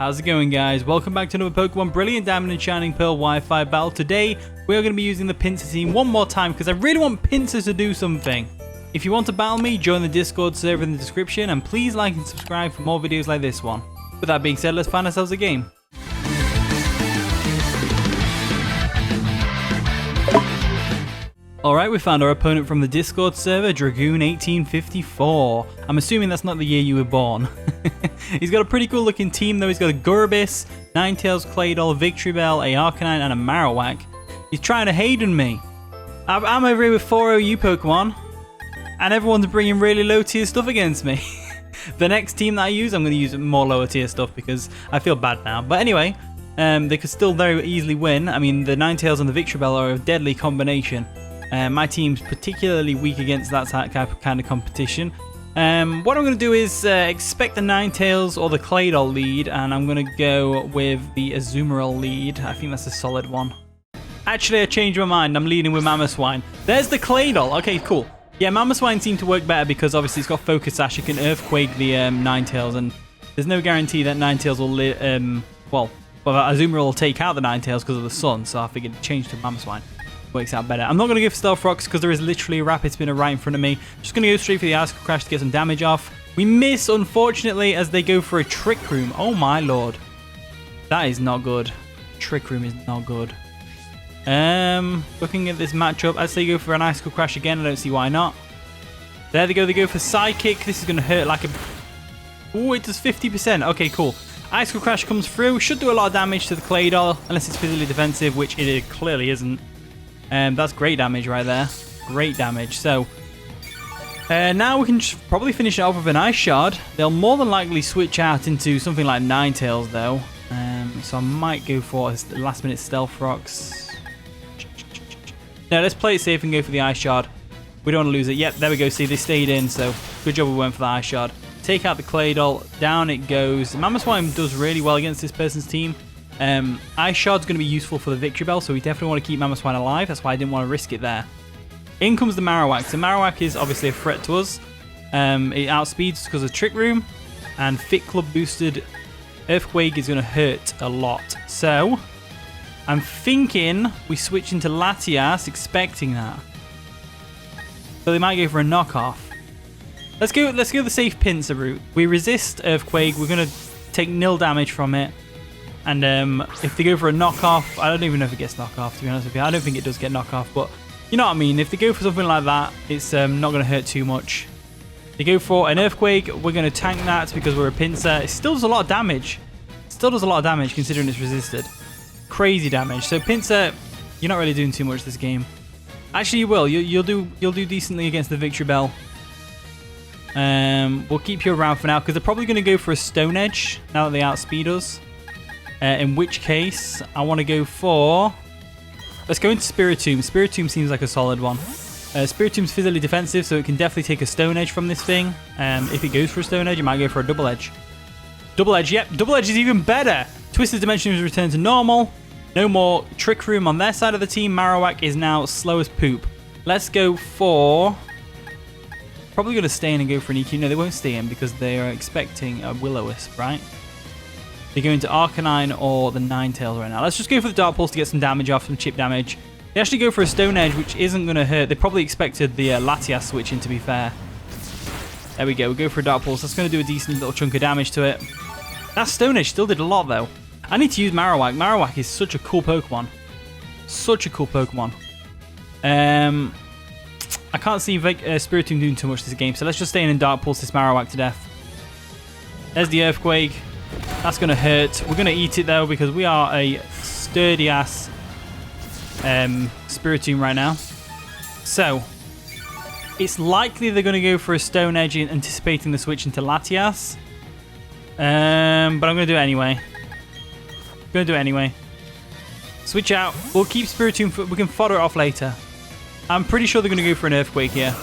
How's it going, guys? Welcome back to another Pokemon Brilliant Diamond and Shining Pearl Wi-Fi battle. Today, we are going to be using the Pinsir team one more time because I really want Pinsir to do something. If you want to battle me, join the Discord server in the description, and please like and subscribe for more videos like this one. With that being said, let's find ourselves a game. Alright, we found our opponent from the Discord server, Dragoon1854. I'm assuming that's not the year you were born. He's got a pretty cool looking team though. He's got a GOREBYSS, Ninetales, Claydol, Victreebel, a Arcanine, and a Marowak. He's trying to Hayden me. I'm over here with 4 OU Pokemon, and everyone's bringing really low tier stuff against me. The next team that I use, I'm going to use more lower tier stuff because I feel bad now. But anyway, they could still very easily win. I mean, the Ninetales and the Victreebel are a deadly combination. My team's particularly weak against that kind of competition. What I'm going to do is expect the Ninetales or the Claydol lead, and I'm going to go with the Azumarill lead. I think that's a solid one. Actually, I changed my mind. I'm leading with Mamoswine. There's the Claydol. Okay, cool. Yeah, Mamoswine seemed to work better because obviously it's got Focus Sash. It can Earthquake the Ninetales, and there's no guarantee that Ninetales will Azumarill will take out the Ninetales because of the sun, so I figured change to Mamoswine. Works out better. I'm not going to go for Stealth Rocks because there is literally a Rapid Spinner right in front of me. Just going to go straight for the Icicle Crash to get some damage off. We miss, unfortunately, as they go for a Trick Room. Oh my lord. That is not good. Trick Room is not good. Looking at this matchup, I'd say go for an Icicle Crash again. I don't see why not. There they go. They go for Psychic. This is going to hurt like a... Oh, it does 50%. Okay, cool. Icicle Crash comes through. Should do a lot of damage to the Claydol, unless it's physically defensive, which it clearly isn't. That's great damage right there. Great damage. So, now we can probably finish it off with an Ice Shard. They'll more than likely switch out into something like Ninetales, though. So I might go for last-minute Stealth Rocks. No, let's play it safe and go for the Ice Shard. We don't want to lose it. Yep, there we go. See, they stayed in, so good job we went for the Ice Shard. Take out the Claydol. Down it goes. Mamoswine does really well against this person's team. Ice Shard's going to be useful for the Victreebel, so we definitely want to keep Mamoswine alive. That's why I didn't want to risk it there. In comes the Marowak. So Marowak is obviously a threat to us. It outspeeds because of Trick Room, and Fit Club boosted Earthquake is going to hurt a lot. So I'm thinking we switch into Latias, expecting that. So they might go for a knockoff. Let's go the safe Pinsir route. We resist Earthquake. We're going to take nil damage from it. And if they go for a knockoff, I don't even know if it gets knockoff, to be honest with you. I don't think it does get knockoff, but you know what I mean. If they go for something like that, it's not going to hurt too much. They go for an Earthquake. We're going to tank that because we're a Pinsir. It still does a lot of damage. Still does a lot of damage considering it's resisted. Crazy damage. So Pinsir, you're not really doing too much this game. Actually, you will. You'll do decently against the Victreebel. We'll keep you around for now because they're probably going to go for a Stone Edge now that they outspeed us. In which case, I want to go for... Let's go into Spiritomb. Spiritomb seems like a solid one. Spiritomb's physically defensive, so it can definitely take a Stone Edge from this thing. If it goes for a Stone Edge, it might go for a Double Edge. Double Edge, yep. Double Edge is even better. Twisted Dimension is returned to normal. No more Trick Room on their side of the team. Marowak is now slow as poop. Let's go for... Probably going to stay in and go for an EQ. No, they won't stay in because they are expecting a Will-O-Wisp, right? They're going to Arcanine or the Ninetales right now. Let's just go for the Dark Pulse to get some damage off, some chip damage. They actually go for a Stone Edge, which isn't going to hurt. They probably expected the Latias switch in, to be fair. There we go. We go for a Dark Pulse. That's going to do a decent little chunk of damage to it. That Stone Edge still did a lot, though. I need to use Marowak. Marowak is such a cool Pokemon. Such a cool Pokemon. I can't see Spiritomb doing too much this game, so let's just stay in and Dark Pulse this Marowak to death. There's the Earthquake. That's going to hurt. We're going to eat it, though, because we are a sturdy-ass Spiritomb right now. So, it's likely they're going to go for a Stone Edge anticipating the switch into Latias. But I'm going to do it anyway. Switch out. We'll keep Spiritomb. We can fodder it off later. I'm pretty sure they're going to go for an Earthquake here.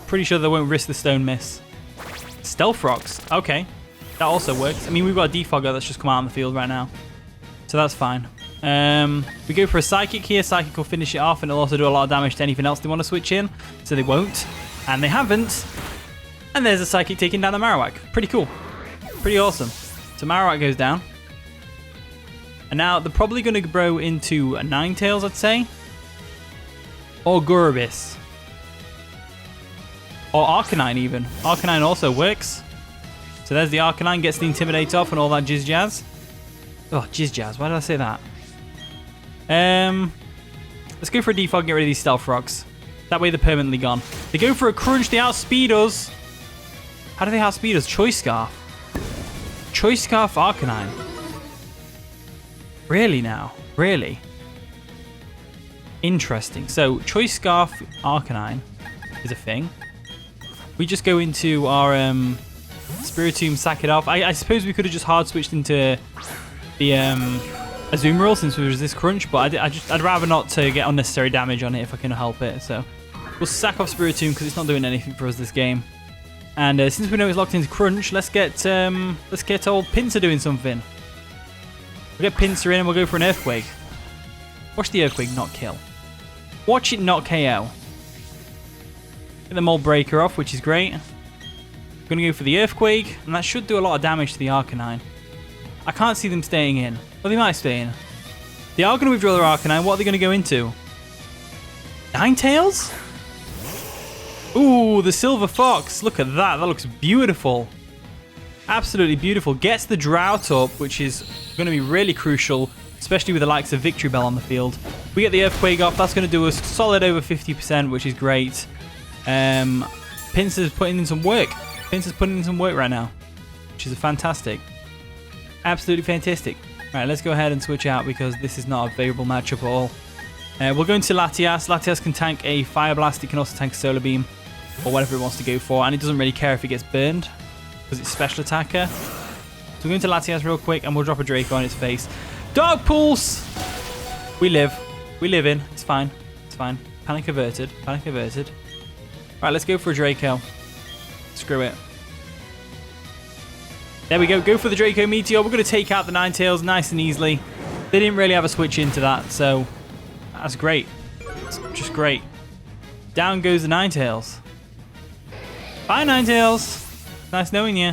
Pretty sure they won't risk the Stone Miss. Stealth Rocks. Okay. That also works. I mean, we've got a Defogger that's just come out on the field right now. So that's fine. We go for a Psychic here. Psychic will finish it off, and it'll also do a lot of damage to anything else they want to switch in. So they won't. And they haven't. And there's a Psychic taking down the Marowak. Pretty cool. Pretty awesome. So Marowak goes down. And now they're probably going to grow into a Ninetales, I'd say. Or GOREBYSS. Or Arcanine even. Arcanine also works. So there's the Arcanine, gets the Intimidate off and all that jizz jazz. Oh, jizz jazz. Why did I say that? Let's go for a Defog, get rid of these Stealth Rocks. That way they're permanently gone. They go for a Crunch, they outspeed us. How do they outspeed us? Choice Scarf. Choice Scarf Arcanine. Really now? Really? Interesting. So, Choice Scarf Arcanine is a thing. We just go into our Spiritomb, sack it off. I suppose we could have just hard switched into the Azumarill since we resist Crunch, but I'd rather not to get unnecessary damage on it if I can help it. So we'll sack off Spiritomb because it's not doing anything for us this game. And since we know it's locked into Crunch, let's get old Pinsir doing something. We'll get Pinsir in and we'll go for an Earthquake. Watch the Earthquake not kill. Watch it not KO. Get the Mold Breaker off, which is great. I'm going to go for the Earthquake, and that should do a lot of damage to the Arcanine. I can't see them staying in. Well, they might stay in. They are going to withdraw their Arcanine. What are they going to go into? Ninetales? Ooh, the Silver Fox. Look at that. That looks beautiful. Absolutely beautiful. Gets the Drought up, which is going to be really crucial, especially with the likes of Victory Bell on the field. We get the Earthquake off. That's going to do us solid over 50%, which is great. Pinsir's putting in some work. Pinsir's putting in some work right now, which is fantastic. Absolutely fantastic. All right, let's go ahead and switch out because this is not a favorable matchup at all. We'll go into Latias. Latias can tank a Fire Blast. It can also tank a Solar Beam or whatever it wants to go for, and it doesn't really care if it gets burned because it's Special Attacker. So we'll go into Latias real quick and we'll drop a Draco on its face. Dark Pulse! We live. We live in. It's fine. It's fine. Panic averted. Panic averted. Right, let's go for a Draco. Screw it. There we go. Go for the Draco Meteor. We're going to take out the Ninetales nice and easily. They didn't really have a switch into that, so that's great. It's just great. Down goes the Ninetales. Bye, Ninetales. Nice knowing you.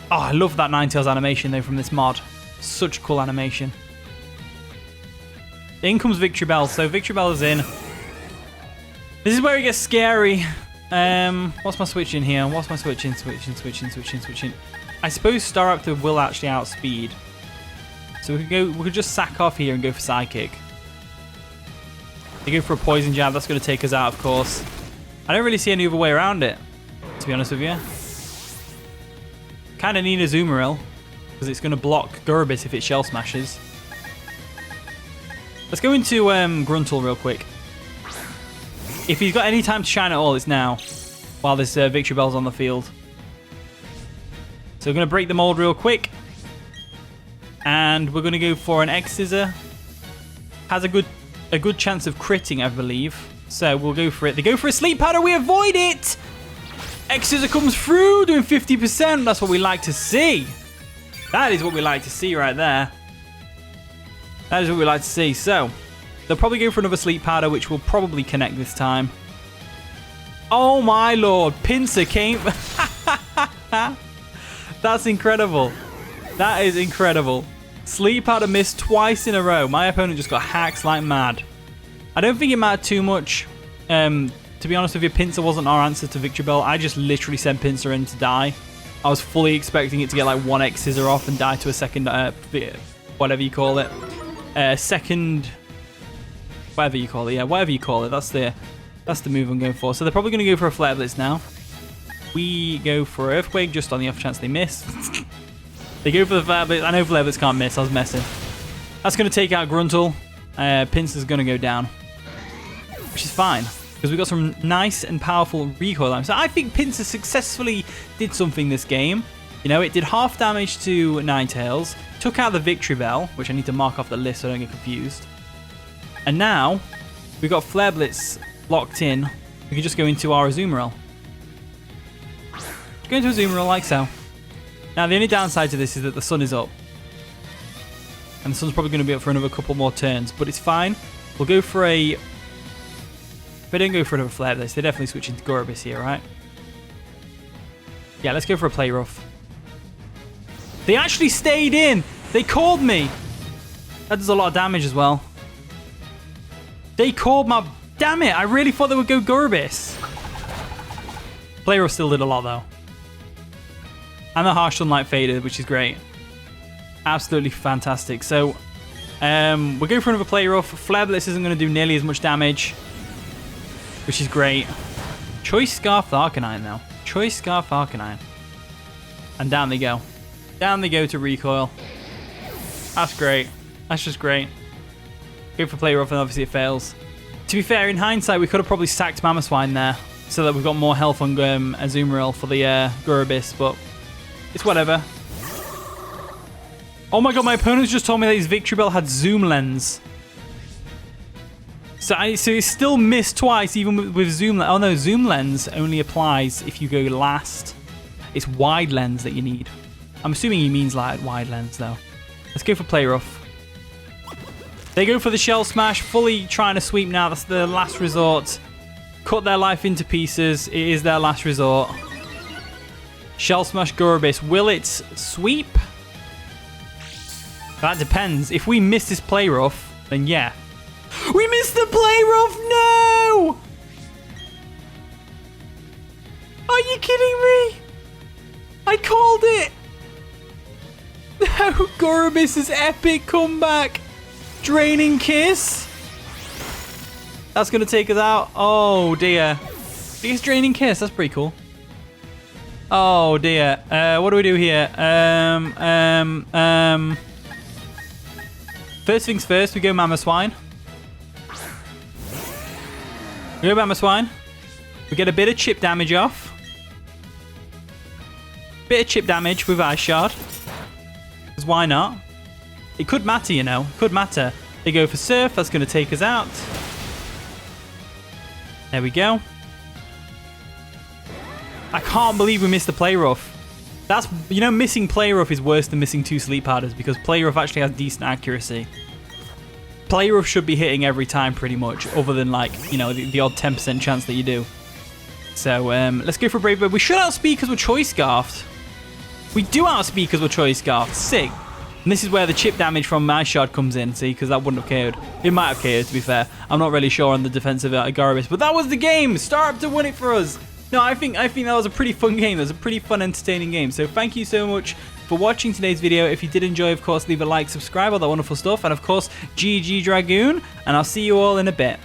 Oh, I love that Ninetales animation, though, from this mod. Such a cool animation. In comes Victory Bell. So Victory Bell is in. This is where it gets scary. What's my switch in here? What's my switch in? Switching. I suppose Staraptor will actually outspeed. So we could just sack off here and go for Psychic. They go for a Poison Jab. That's going to take us out, of course. I don't really see any other way around it, to be honest with you. Kind of need a Azumarill because it's going to block GOREBYSS if it Shell Smashes. Let's go into Gruntal real quick. If he's got any time to shine at all, it's now, while this Victory Bell's on the field. So we're going to break the mold real quick. And we're going to go for an X-Scissor. Has a good chance of critting, I believe. So we'll go for it. They go for a Sleep Powder. We avoid it. X-Scissor comes through, doing 50%. That's what we like to see. That is what we like to see right there. That is what we like to see. So they'll probably go for another Sleep Powder, which will probably connect this time. Oh my lord. Pinsir came. That's incredible. That is incredible. Sleep Powder missed twice in a row. My opponent just got hacked like mad. I don't think it mattered too much. To be honest with you, Pinsir wasn't our answer to Victory Bell. I just literally sent Pinsir in to die. I was fully expecting it to get like one X-Scissor off and die to a second, whatever you call it. Second, whatever you call it. Yeah, whatever you call it. That's the move I'm going for. So they're probably going to go for a Flare Blitz now. We go for Earthquake just on the off chance they miss. They go for the Flare Blitz. I know Flare Blitz can't miss. I was messing. That's going to take out Gruntal. Pinsir's going to go down, which is fine because we got some nice and powerful recoil time. So I think Pinsir successfully did something this game. You know, it did half damage to Ninetales, took out the Victory Bell, which I need to mark off the list so I don't get confused. And now we've got Flare Blitz locked in. We can just go into our Azumarill. Go into Azumarill like so. Now the only downside to this is that the sun is up. And the sun's probably going to be up for another couple more turns, but it's fine. We'll go for a... If they don't go for another Flare Blitz, they definitely switch into GOREBYSS here, right? Yeah, let's go for a Play Rough. They actually stayed in. They called me. That does a lot of damage as well. They called my... Damn it, I really thought they would go GOREBYSS. Play Rough still did a lot though. And the Harsh Sunlight faded, which is great. Absolutely fantastic. So, we're going for another Play Rough. Flare Blitz isn't going to do nearly as much damage, which is great. Choice Scarf Arcanine though. Choice Scarf Arcanine. And down they go. Down they go to recoil. That's great. That's just great. Go for Play Rough and obviously it fails. To be fair, in hindsight, we could have probably stacked Mamoswine there so that we've got more health on Azumarill for the GOREBYSS, but it's whatever. Oh my god, my opponents just told me that his Victory Bell had Zoom Lens. So he still missed twice, even with Zoom Lens. Oh no, Zoom Lens only applies if you go last. It's Wide Lens that you need. I'm assuming he means like Wide Lens though. Let's go for Play Rough. They go for the Shell Smash, fully trying to sweep now. That's the last resort. Cut their life into pieces. It is their last resort. Shell Smash GOREBYSS. Will it sweep? That depends. If we miss this Play Rough, then yeah. We missed the Play Rough! No! Are you kidding me? I called it! No, GOREBYSS's epic comeback. Draining Kiss. That's going to take us out. Oh, dear. It's Draining Kiss. That's pretty cool. Oh, dear. What do we do here? First things first, we go Mamoswine. We go Mamoswine. We get a bit of chip damage off. Bit of chip damage with Ice Shard. Because why not? It could matter, you know. Could matter. They go for Surf. That's going to take us out. There we go. I can't believe we missed the Play Rough. That's, you know, missing Play Rough is worse than missing 2 Sleep Powders because Play Rough actually has decent accuracy. Play Rough should be hitting every time pretty much, other than like, you know, the odd 10% chance that you do. So, let's go for Brave Bird. We should outspeed because we're Choice Scarfed. We do outspeed because we're Choice Scarfed. Sick. And this is where the chip damage from my shard comes in, see, because that wouldn't have KO'd. It might have KO'd, to be fair. I'm not really sure on the defensive GOREBYSS, but that was the game! Staraptor won it for us! No, I think that was a pretty fun game. That was a pretty fun, entertaining game. So thank you so much for watching today's video. If you did enjoy, of course, leave a like, subscribe, all that wonderful stuff. And, of course, GG Dragoon. And I'll see you all in a bit.